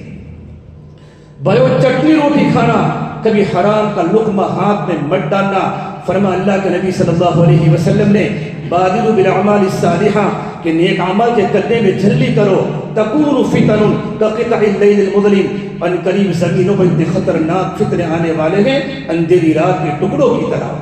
بھائیو، چٹنی روٹی کھانا، کبھی حرام کا لقمہ ہاتھ میں مت ڈالنا۔ فرما اللہ کے نبی صلی اللہ علیہ وسلم نے بادروا بالاعمال الصالحہ کہ نیک عمل کے کرنے میں جلدی کرو، تکون فتن کقطع اللیل المظلم، ان قریب زمینوں پر اتنے خطرناک فتنے آنے والے ہیں اندھیری رات کے ٹکڑوں کی طرح۔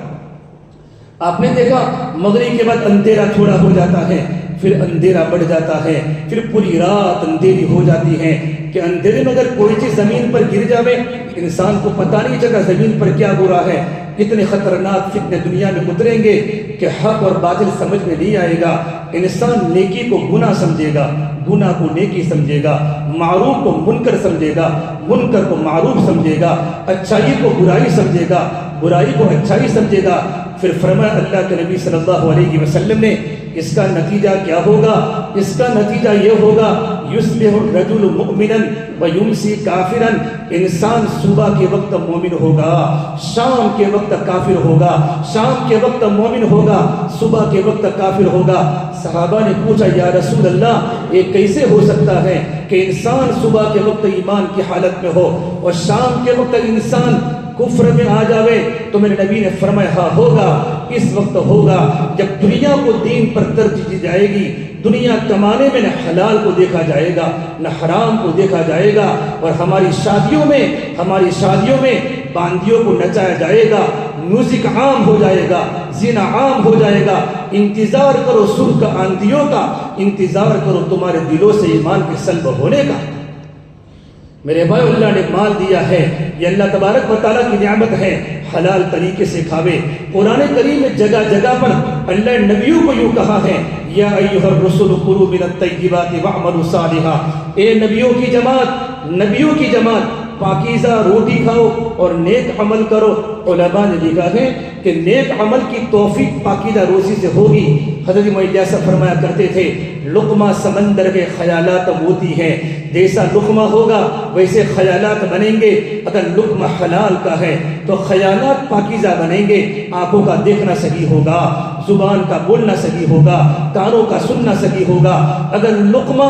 آپ نے دیکھا مغرب کے بعد اندھیرا تھوڑا ہو جاتا ہے، پھر اندھیرا بڑھ جاتا ہے، پھر پوری رات اندھیری ہو جاتی ہے کہ اندھیرے میں اگر کوئی چیز زمین پر گر جاوے انسان کو پتہ نہیں چلتا زمین پر کیا گرا ہے۔ اتنے خطرناک فتنے دنیا میں اتریں گے کہ حق اور باطل سمجھ میں نہیں آئے گا۔ انسان نیکی کو گناہ سمجھے گا، گناہ کو نیکی سمجھے گا، معروف کو منکر سمجھے گا، منکر کو معروف سمجھے گا، اچھائی کو برائی سمجھے گا، برائی کو اچھائی سمجھے گا۔ پھر فرمایا اللہ کے نبی صلی اللہ علیہ وسلم نے اس کا نتیجہ کیا ہوگا؟ اس کا نتیجہ یہ ہوگا یصبح الرجل مؤمنا ویمسی کافرا، انسان صبح کے وقت مومن ہوگا، شام کے وقت کافر ہوگا، شام کے وقت مومن ہوگا، صبح کے وقت کافر ہوگا۔ صحابہ نے پوچھا یا رسول اللہ یہ کیسے ہو سکتا ہے کہ انسان صبح کے وقت ایمان کی حالت میں ہو اور شام کے وقت انسان کفر میں آ جاوے؟ تو میرے نبی نے فرمایا ہاں ہوگا، اس وقت ہوگا جب دنیا کو دین پر ترجیح دی جائے گی، دنیا کمانے میں نہ حلال کو دیکھا جائے گا نہ حرام کو دیکھا جائے گا، اور ہماری شادیوں میں باندیوں کو نچایا جائے گا، میوزک عام ہو جائے گا، زنا عام ہو جائے گا۔ انتظار کرو سرخ آندھیوں کا، انتظار کرو تمہارے دلوں سے ایمان کے سلب ہونے کا۔ میرے بھائی، اللہ نے مال دیا ہے، یہ اللہ تبارک و تعالیٰ کی نعمت ہے، حلال طریقے سے کھاوے۔ قرآن کریم میں جگہ جگہ پر اللہ نبیوں کو یوں کہا ہے یا ایھا الرسل کلوا من الطیبات واعملوا صالحا، اے نبیوں کی جماعت پاکیزہ روٹی کھاؤ اور نیک عمل کرو۔ علماء نے لکھا ہے کہ نیک عمل کی توفیق پاکیزہ روزی سے ہوگی۔ حضرت مولانا ایسا فرمایا کرتے تھے لقمہ سمندر کے خیالات موتی ہے، جیسا لقمہ ہوگا ویسے خیالات بنیں گے۔ اگر لقمہ حلال کا ہے تو خیالات پاکیزہ بنیں گے، آنکھوں کا دیکھنا صحیح ہوگا، زبان کا بولنا صحیح ہوگا، کانوں کا سننا صحیح ہوگا۔ اگر لقمہ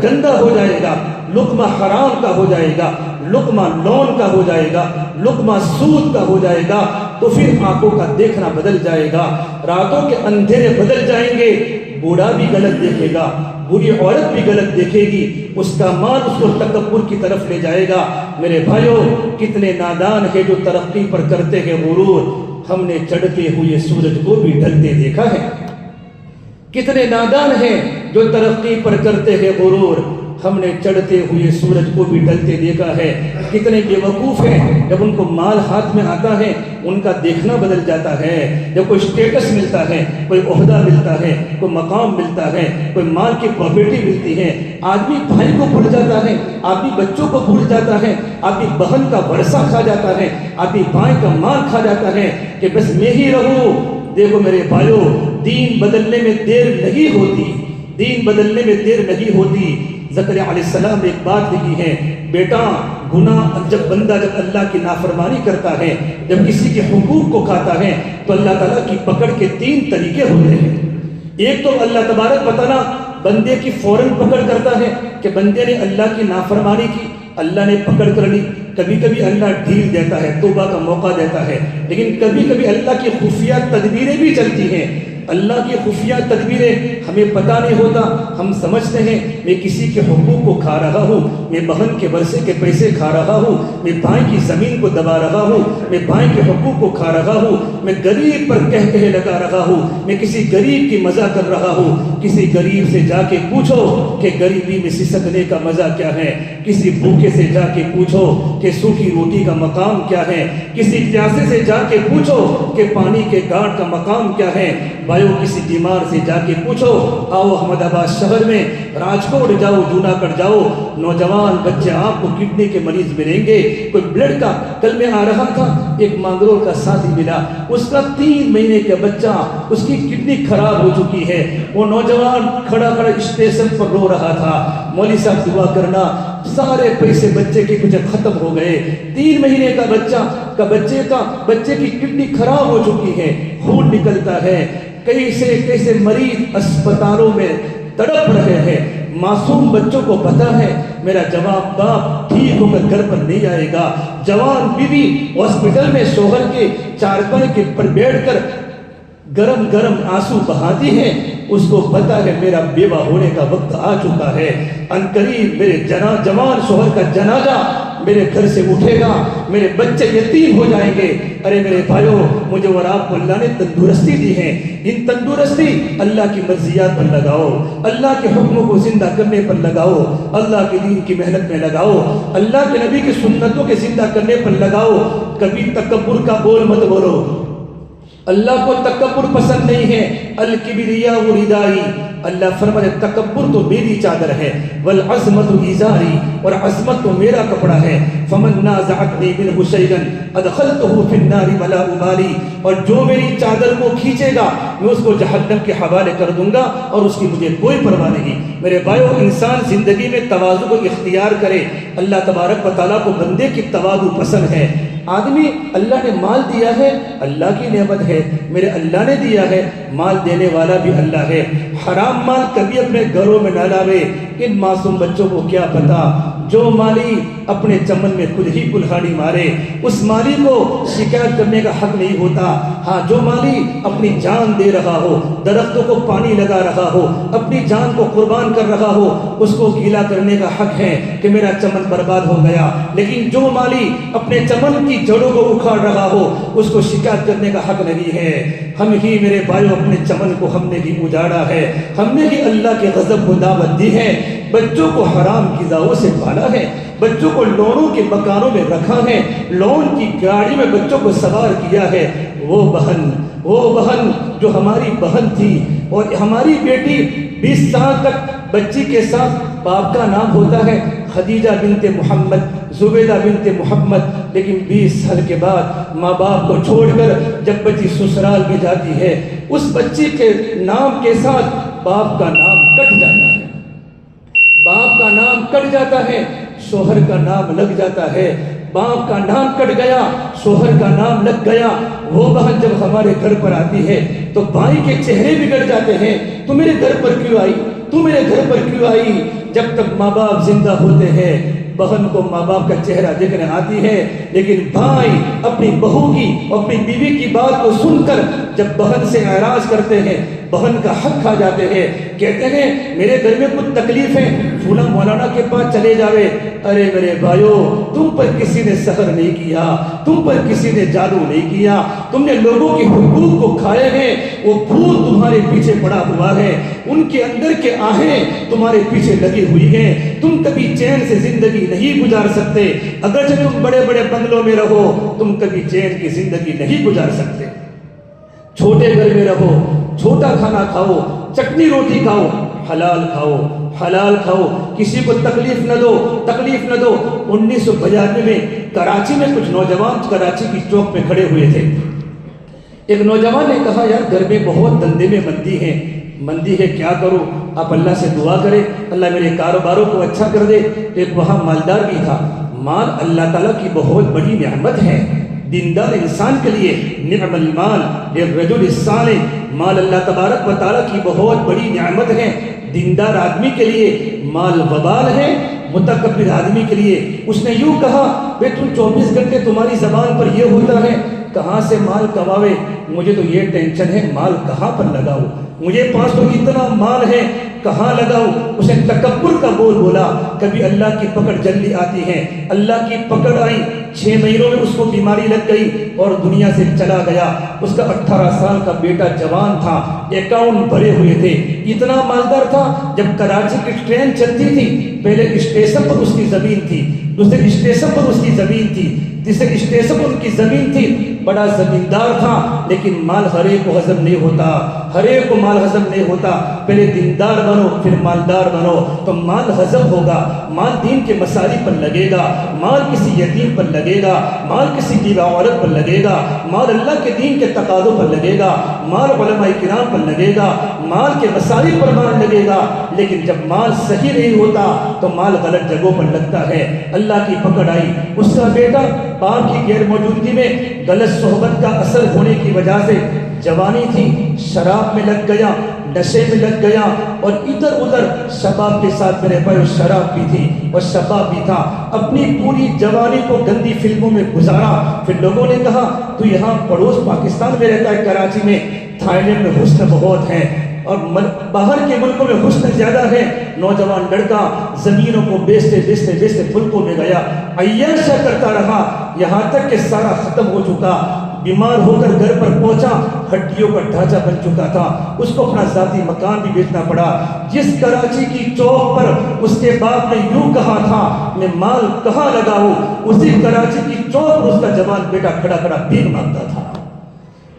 گندا ہو جائے گا، لقمہ حرام کا ہو جائے گا، لقمہ لون کا ہو جائے گا، لقمہ سود کا ہو جائے گا، تو پھر آنکھوں کا دیکھنا بدل جائے گا، راتوں کے اندھیرے بدل جائیں گے، بوڑھا بھی غلط دیکھے گا، بری عورت بھی غلط دیکھے گی، اس کا مال اس کو تکبر کی طرف لے جائے گا۔ میرے بھائیوں، کتنے نادان ہیں جو ترقی پر کرتے ہیں غرور، ہم نے چڑھتے ہوئے سورج کو بھی ڈھلتے دیکھا ہے۔ کتنے نادان ہیں جو ترقی پر کرتے ہیں غرور، ہم نے چڑھتے ہوئے سورج کو بھی ڈھلتے دیکھا ہے۔ کتنے بے وقوف ہیں، جب ان کو مال ہاتھ میں آتا ہے ان کا دیکھنا بدل جاتا ہے، جب کوئی اسٹیٹس ملتا ہے، کوئی عہدہ ملتا ہے، کوئی مقام ملتا ہے، کوئی مال کی پراپرٹی ملتی ہے، آدمی بھائی کو بھول جاتا ہے، آدمی بچوں کو بھول جاتا ہے، آدمی بہن کا ورثہ کھا جاتا ہے، آدمی بھائی کا مال کھا جاتا ہے کہ بس میں ہی رہوں۔ دیکھو میرے بھائیوں، دین بدلنے میں دیر نہیں ہوتی، دین بدلنے میں دیر نہیں ہوتی۔ زکریا علیہ السلام نے ایک بات لکھی ہے، بیٹا گناہ جب بندہ اللہ کی نافرمانی کرتا ہے، جب کسی کے حقوق کو کھاتا ہے، تو اللہ تعالیٰ کی پکڑ کے 3 طریقے ہوتے ہیں۔ ایک تو اللہ تبارک و تعالیٰ بندے کی فوراً پکڑ کرتا ہے کہ بندے نے اللہ کی نافرمانی کی، اللہ نے پکڑ کر لی۔ کبھی کبھی اللہ ڈھیل دیتا ہے، توبہ کا موقع دیتا ہے، لیکن کبھی کبھی اللہ کی خفیہ تدبیریں بھی چلتی ہیں۔ اللہ کی خفیہ تدبیریں ہمیں پتہ نہیں ہوتا، ہم سمجھتے ہیں میں کسی کے حقوق کو کھا رہا ہوں، میں بہن کے ورثے کے پیسے کھا رہا ہوں، میں بھائی کی زمین کو دبا رہا ہوں، میں بھائی کے حقوق کو کھا رہا ہوں، میں غریب پر کہہ لگا رہا ہوں، میں کسی غریب کی مزہ کر رہا ہوں۔ کسی غریب سے جا کے پوچھو کہ غریبی میں سسکنے کا مزہ کیا ہے، کسی بھوکے سے جا کے پوچھو کہ سوکھی روٹی کا مقام کیا ہے، کسی پیاسے سے جا کے پوچھو کہ پانی کے گھاٹ کا مقام کیا ہے۔ بھائیو کسی بیمار سے جا کے پوچھو، آؤ احمد آباد شہر میں راجکوٹ جاؤ، جوناگڑھ جاؤ، نوجوان بچے آپ کو کڈنی کے مریض ملیں گے، کوئی بلڈ کا۔ کل میں آ رہا تھا، ایک مانگرول کا ساتھی ملا، اس کا 3 مہینے کا بچہ، اس کی کڈنی خراب ہو چکی ہے۔ وہ نوجوان کھڑا اسٹیشن پر رو رہا تھا، مولوی صاحب دعا کرنا، سارے پیسے بچے کے کچھ ختم ہو گئے۔ 3 مہینے کا بچے کی کڈنی خراب ہو چکی ہے، خون نکلتا ہے، کیسے مریض اسپتالوں میں تڑپ رہے ہیں۔ معصوم بچوں کو پتا ہے میرا جوان باپ ٹھیک ہو کر گھر پر نہیں آئے گا۔ جوان بیوی ہاسپٹل میں شوہر کے چارپائی کے پر بیٹھ کر گرم آنسو بہاتی ہے، اس کو پتا ہے میرا بیوہ ہونے کا وقت آ چکا ہے، عنقریب میرے جوان شوہر کا جنازہ میرے گھر سے اٹھے گا، میرے بچے یتیم ہو جائیں گے۔ ارے میرے بھائیو، مجھے اور آپ کو اللہ نے تندرستی دی ہے، ان تندرستی اللہ کی مرضیات پر لگاؤ، اللہ کے حکموں کو زندہ کرنے پر لگاؤ، اللہ کے دین کی محنت میں لگاؤ، اللہ کے نبی کی سنتوں کے زندہ کرنے پر لگاؤ۔ کبھی تکبر کا بول مت بولو، اللہ کو تکبر پسند نہیں ہے۔ الکبریاء ردائی، اللہ فرماتے تکبر تو میری چادر ہے، والعظمت ازاری، اور عظمت تو میرا کپڑا ہے۔ فمن نازعنی منہ شیئا ادخلتہ فی النار ولا ابالی، اور جو میری چادر کو کھینچے گا میں اس کو جہنم کے حوالے کر دوں گا، اور اس کی مجھے کوئی پرواہ نہیں۔ میرے بھائیو، انسان زندگی میں تواضع کو اختیار کرے۔ اللہ تبارک و تعالیٰ کو بندے کی تواضع پسند ہے۔ آدمی، اللہ نے مال دیا ہے، اللہ کی نعمت ہے، میرے اللہ نے دیا ہے، مال دینے والا بھی اللہ ہے۔ حرام مال کبھی اپنے گھروں میں نہ لاوے۔ ان معصوم بچوں کو کیا پتا، جو مالی اپنے چمن میں خود ہی کلہاڑی مارے، اس مالی کو شکایت کرنے کا حق نہیں ہوتا۔ ہاں، جو مالی اپنی جان دے رہا ہو، درختوں کو پانی لگا رہا ہو، اپنی جان کو قربان کر رہا ہو، اس کو گیلا کرنے کا حق ہے کہ میرا چمن برباد ہو گیا۔ لیکن جو مالی اپنے چمن کی جڑوں کو اکھاڑ رہا ہو، اس کو شکایت کرنے کا حق نہیں ہے۔ ہم ہی میرے بھائیوں اپنے چمن کو ہم نے ہی اجاڑا ہے، ہم نے ہی اللہ کے غضب کو دعوت دی ہے، بچوں کو حرام غذاؤں سے پالا ہے، بچوں کو لونوں کے مکانوں میں رکھا ہے، لون کی گاڑی میں بچوں کو سوار کیا ہے۔ وہ بہن جو ہماری بہن تھی، اور ہماری بیٹی 20 سال تک بچی کے ساتھ باپ کا نام ہوتا ہے خدیجہ بنت محمد، زبیدہ بنت محمد، لیکن 20 سال کے بعد ماں باپ کو چھوڑ کر جب بچی سسرال میں جاتی ہے، اس بچی کے نام کے ساتھ باپ کا نام کٹ جاتا ہے، باپ کا نام کٹ جاتا ہے، شوہر کا نام لگ جاتا ہے۔ باپ کا نام کٹ گیا، شوہر کا نام لگ گیا۔ وہ بہن جب ہمارے گھر پر آتی ہے تو بھائی کے چہرے بگڑ جاتے ہیں، تو میرے گھر پر کیوں آئی، تو میرے گھر پر کیوں آئی؟ جب تک ماں باپ زندہ ہوتے ہیں بہن کو ماں باپ کا چہرہ دیکھنے آتی ہے، لیکن بھائی اپنی بہو کی، اپنی بیوی کی بات کو سن کر جب بہن سے اعراض کرتے ہیں، بہن کا حق کھا جاتے ہیں، کہتے ہیں میرے گھر میں کچھ تکلیف ہے، فلاں مولانا کے پاس چلے جاوے۔ ارے میرے بھائیو، تم پر کسی نے سحر نہیں کیا، تم پر کسی نے جادو نہیں کیا، تم نے لوگوں کے حقوق کو کھائے ہیں، وہ بھوت تمہارے پیچھے پڑا ہوا ہے، ان کے اندر کے آہیں تمہارے پیچھے لگی ہوئی ہیں، تم کبھی چین سے زندگی نہیں گزار سکتے، اگرچہ تم بڑے بڑے بنگلوں میں رہو، تم کبھی چین کی زندگی نہیں گزار سکتے۔ چھوٹے گھر میں رہو، چھوٹا کھانا کھاؤ، چٹنی روٹی کھاؤ، حلال کھاؤ، حلال کھاؤ، کسی کو تکلیف نہ دو، تکلیف نہ دو۔ 1992 میں کراچی میں کچھ نوجوان کراچی کی چوک پہ کھڑے ہوئے تھے۔ ایک نوجوان نے کہا یار گھر میں بہت دندے میں مندی ہے، کیا کروں؟ آپ اللہ سے دعا کریں اللہ میرے کاروباروں کو اچھا کر دے۔ ایک وہاں مالدار بھی تھا۔ مال اللہ تعالیٰ کی بہت بڑی نعمت ہے دیندار انسان کے لیے۔ نعم المال للرجل الصالح، مال اللہ تبارک و تعالیٰ کی بہت بڑی نعمت ہے دیندار آدمی کے لیے۔ مال وبال ہے متکبر آدمی کے لیے۔ اس نے یوں کہا بے تم 24 گھنٹے تمہاری زبان پر یہ ہوتا ہے کہاں سے مال کماوے، مجھے تو یہ ٹینشن ہے مال کہاں پر لگاؤ، مجھے پاس تو اتنا مال ہے کہاں لگاؤ۔ اس نے تکبر کا بول بولا۔ کبھی اللہ کی پکڑ جلدی آتی ہے، اللہ کی پکڑ آئی، 6 مہینوں میں اس کو بیماری لگ گئی اور دنیا سے چلا گیا۔ اس کا 18 سال کا بیٹا جوان تھا، اکاؤنٹ بھرے ہوئے تھے، اتنا مالدار تھا۔ جب کراچی کی ٹرین چلتی تھی پہلے اسٹیشن پر اس کی زمین تھی، دوسرے اسٹیشن پر اس کی زمین تھی، تیسرے اسٹیشن پر ان کی زمین تھی۔ بڑا زمیندار تھا لیکن مال ہر ایک کو ہضم نہیں ہوتا، ہر ایک کو مال ہضم نہیں ہوتا۔ پہلے دیندار بنو پھر مالدار بنو تو مال ہضم ہوگا۔ مال دین کے مسائل پر لگے گا، مال کسی یتیم پر لگے گا، مال کسی بیوہ عورت پر لگے گا، مال اللہ کے دین کے تقاضوں پر لگے گا، مال علماء کرام پر لگے گا، مال کے مسائل پر مال لگے گا۔ لیکن جب مال صحیح نہیں ہوتا تو مال غلط جگہوں پر لگتا ہے۔ اللہ کی پکڑ آئی، اس کا بیٹا باپ کی غیر موجودگی میں غلط صحبت کا اثر ہونے کی وجہ سے، جوانی تھی شراب میں لگ گیا، نشے میں لگ گیا اور ادھر ادھر شباب کے ساتھ میرے بھائی شراب بھی تھی اور شباب بھی تھا۔ اپنی پوری جوانی کو گندی فلموں میں گزارا۔ پھر لوگوں نے کہا تو یہاں پڑوس پاکستان میں رہتا ہے کراچی میں، تھائی لینڈ میں حسن بہت ہے اور باہر کے ملکوں میں حسن زیادہ ہے۔ نوجوان لڑکا زمینوں کو بیچتے بیچتے بیچتے ملکوں میں گیا، عیاشہ کرتا رہا یہاں تک کہ سارا ختم ہو چکا۔ بیمار ہو کر گھر پر پہنچا، ہڈیوں کا ڈھانچہ بن چکا تھا، اس کو اپنا ذاتی مکان بھی بیچنا پڑا۔ جس کراچی کی چوک پر اس کے باپ نے یوں کہا تھا میں مال کہاں لگاؤں، اسی کراچی کی چوک پر اس کا جوان بیٹا کھڑا کھڑا بھیک مانگتا تھا۔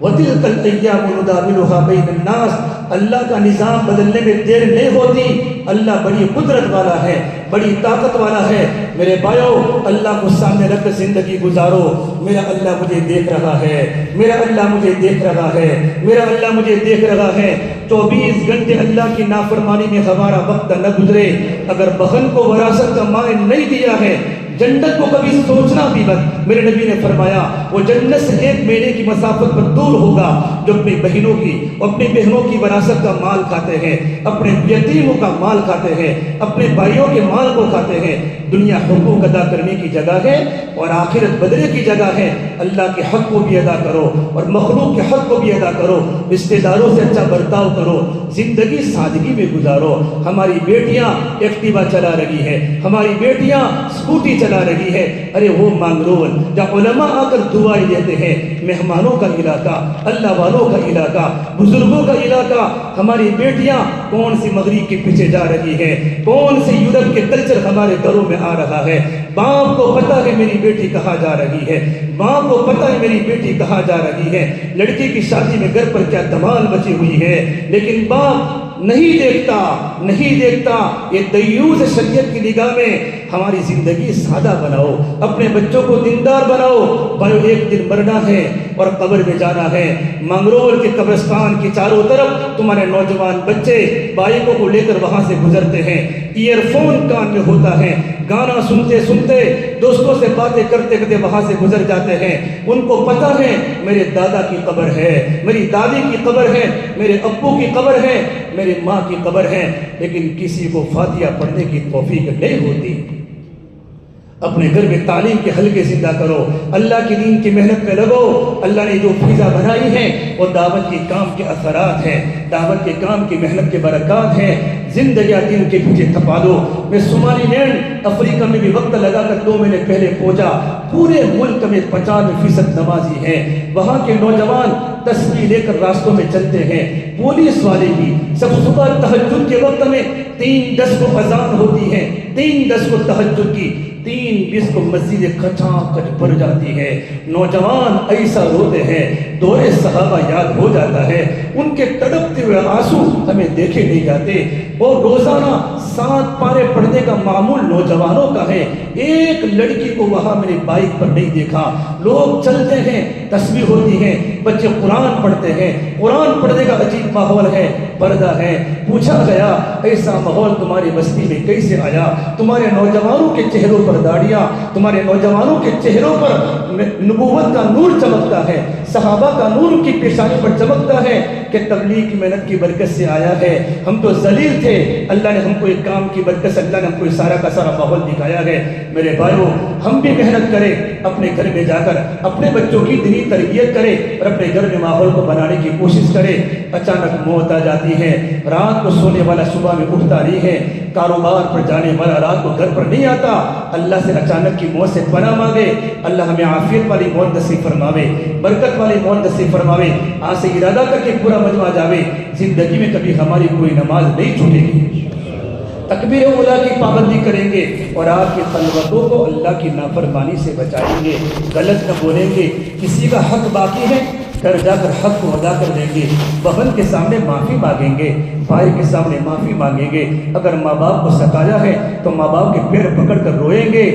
وَتِلْكَ الْأَيَّامُ نُدَاوِلُهَا بَيْنَ النَّاسِ، اللہ کا نظام بدلنے میں دیر نہیں ہوتی۔ اللہ بڑی قدرت والا ہے، بڑی طاقت والا ہے۔ میرے بھائیو اللہ کو سامنے رکھ کر زندگی گزارو۔ میرا اللہ مجھے دیکھ رہا ہے، میرا اللہ مجھے دیکھ رہا ہے، میرا اللہ مجھے دیکھ رہا ہے۔ 24 گھنٹے اللہ کی نافرمانی میں ہمارا وقت نہ گزرے۔ اگر بہن کو وراثت کا مال نہیں دیا ہے، جنت کو کبھی سوچنا بھی مت۔ میرے نبی نے فرمایا وہ جنت سے 1 مہینے کی مسافت پر دور ہوگا جو اپنی بہنوں کی وراثت کا مال کھاتے ہیں، اپنے یتیموں کا مال کھاتے ہیں، اپنے بھائیوں کے مال کو کھاتے ہیں۔ دنیا حقوق ادا کرنے کی جگہ ہے اور آخرت بدلے کی جگہ ہے۔ اللہ کے حق کو بھی ادا کرو اور مخلوق کے حق کو بھی ادا کرو، رشتہ داروں سے اچھا برتاؤ کرو، زندگی سادگی میں گزارو۔ ہماری بیٹیاں ایکٹیوا چلا رہی ہے، ہماری بیٹیاں اسکوٹی چلا رہی ہے۔ ارے وہ مانگرول جہاں علماء آ کر دعائیں دیتے ہیں، مہمانوں کا علاقہ، اللہ والوں کا علاقہ، بزرگوں کا علاقہ۔ ہماری بیٹیاں کون سی مغرب کے پیچھے جا رہی ہے، کون سی یورپ کے کلچر ہمارے گھروں میں آ رہا ہے۔ باپ کو پتہ ہے میری بیٹی کہاں جا رہی ہے، باپ کو پتہ ہے میری بیٹی کہاں جا رہی ہے۔ لڑکی کی شادی میں گھر پر کیا دھمال مچی ہوئی ہے، لیکن باپ نہیں دیکھتا۔ یہ دیوس شریعت کی نگاہ میں ہماری زندگی سادہ بناؤ، اپنے بچوں کو دیندار بناؤ۔ بھائی ایک دن مرنا ہے اور قبر میں جانا ہے۔ منگرول کے قبرستان کی چاروں طرف تمہارے نوجوان بچے بائکوں کو لے کر وہاں سے گزرتے ہیں، ایئر فون کان میں ہوتا ہے، گانا سنتے سنتے دوستوں سے باتیں کرتے کرتے وہاں سے گزر جاتے ہیں۔ ان کو پتہ ہے میرے دادا کی قبر ہے، میری دادی کی قبر ہے، میرے ابو کی قبر ہے، میری ماں کی قبر ہے، لیکن کسی کو فاتحہ پڑھنے کی توفیق نہیں ہوتی۔ اپنے گھر میں تعلیم کے حلقے زندہ کرو، اللہ کی دین کی محنت میں لگو۔ اللہ نے جو فضا بنائی ہے وہ دعوت کے کام کے اثرات ہیں، دعوت کے کام کی محنت کے برکات ہیں۔ زندگیاں دین کے پیچھے تھپا دو۔ میں سومالی لینڈ افریقہ میں بھی وقت لگا کر 2 مہینے پہلے پہنچا۔ پورے ملک میں 50% نمازی ہیں۔ وہاں کے نوجوان تسبیح لے کر راستوں میں چلتے ہیں، پولیس والے بھی سب صبح تہجد کے وقت میں 3:10 کو اذان ہوتی ہے، 3:10 کو تہجد کی 3:20 کو مسجد کھچاکھچ بھر جاتی ہے، نوجوان ایسا روتے ہیں، دور صحابہ یاد ہو جاتا ہے، ان کے تڑپتے ہوئے آنسو ہمیں دیکھے نہیں جاتے، اور روزانہ 7 پارے پڑھنے کا معمول نوجوانوں کا ہے۔ ایک لڑکی کو وہاں میری بائک پر نہیں دیکھا، لوگ چلتے ہیں، تسبیح ہوتی ہے، بچے قرآن پڑھتے ہیں، قرآن پڑھنے کا عجیب ماحول ہے، پردہ ہے۔ پوچھا گیا ایسا ماحول تمہاری بستی میں کیسے آیا؟ تمہارے نوجوانوں کے چہروں پر داڑیاں، تمہارے نوجوانوں کے چہروں پر نبوت کا نور چمکتا ہے، صحابہ کا نور ان کی پیشانی پر چمکتا ہے کہ تبلیغ کی محنت کی برکت سے آیا ہے۔ ہم تو ذلیل تھے، اللہ نے ہم کو ایک کام کی برکت سے اللہ نے ہم کو سارا کا سارا ماحول دکھایا ہے۔ میرے بھائیو، ہم بھی محنت کریں، اپنے گھر میں جا کر اپنے بچوں کی دینی تربیت کریں اور اپنے گھر میں ماحول کو بنانے کی کوشش کریں۔ اچانک موت آ جاتی ہے، رات کو سونے والا صبح میں اٹھتا نہیں ہے، کاروبار پر جانے والا رات کو گھر پر نہیں آتا، اللہ سے اچانک کی موت سے پناہ مانگے۔ اللہ ہمیں عافیت والی موت نصیب فرماوے، برکت والی موت نصیب فرماوے۔ آج سے ارادہ کر کے پورا مجمع جاوے، زندگی میں کبھی ہماری کوئی نماز نہیں چھوٹے گی، تکبیر اولا کی پابندی کریں گے اور آپ کی خلوتوں کو اللہ کی نافرمانی سے بچائیں گے، غلط نہ بولیں گے، کسی کا حق باقی ہے گھر جا کر حق کو ادا کر دیں گے، بہن کے سامنے معافی مانگیں گے، بھائی کے سامنے معافی مانگیں گے، اگر ماں باپ کو ستایا ہے تو ماں باپ کے پیر پکڑ کر روئیں گے۔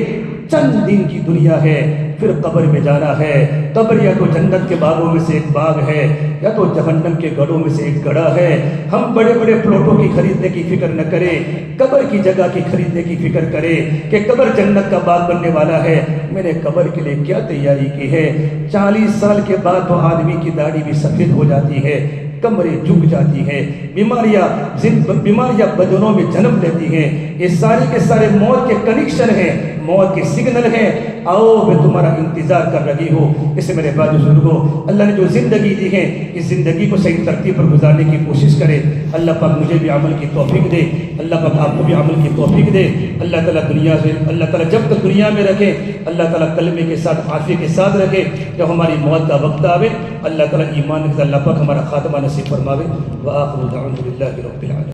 چند دن کی دنیا ہے، پھر قبر میں جانا ہے۔ قبر یا تو جنت کے باغوں میں سے ایک باغ ہے یا تو جہنم کے گڑھوں میں سے ایک گڑھا ہے۔ ہم بڑے بڑے پلاٹوں کی خریدنے کی فکر نہ کریں، قبر کی جگہ کی خریدنے کی فکر کریں کہ قبر جنت کا باغ بننے والا ہے، میں نے قبر کے لیے کیا تیاری کی ہے۔ 40 سال کے بعد تو آدمی کی داڑھی بھی سفید ہو جاتی ہے، کمریں جھک جاتی ہیں، بیماریاں بدنوں میں جنم لیتی ہیں۔ یہ سارے کے سارے موت کے کنیکشن ہیں، موت کے سگنل ہیں۔ آؤ میں تمہارا انتظار کر رہی ہوں۔ اس سے میرے بعد بزرگوں، اللہ نے جو زندگی دی ہے اس زندگی کو صحیح ترتیب پر گزارنے کی کوشش کرے۔ اللہ پاک مجھے بھی عمل کی توفیق دے، اللہ پاک آپ کو بھی عمل کی توفیق دے۔ اللہ تعالیٰ دنیا سے، اللہ تعالیٰ جب تک دنیا میں رکھے، اللہ تعالیٰ کلمے کے ساتھ عافیت کے ساتھ رکھے۔ جب ہماری موت کا وقت آوے، اللہ تعالیٰ ایمان کے ساتھ اللہ پاک ہمارا خاتمہ نصیب فرماوے۔ وآخر دعوانا الحمد للہ رب العالمین۔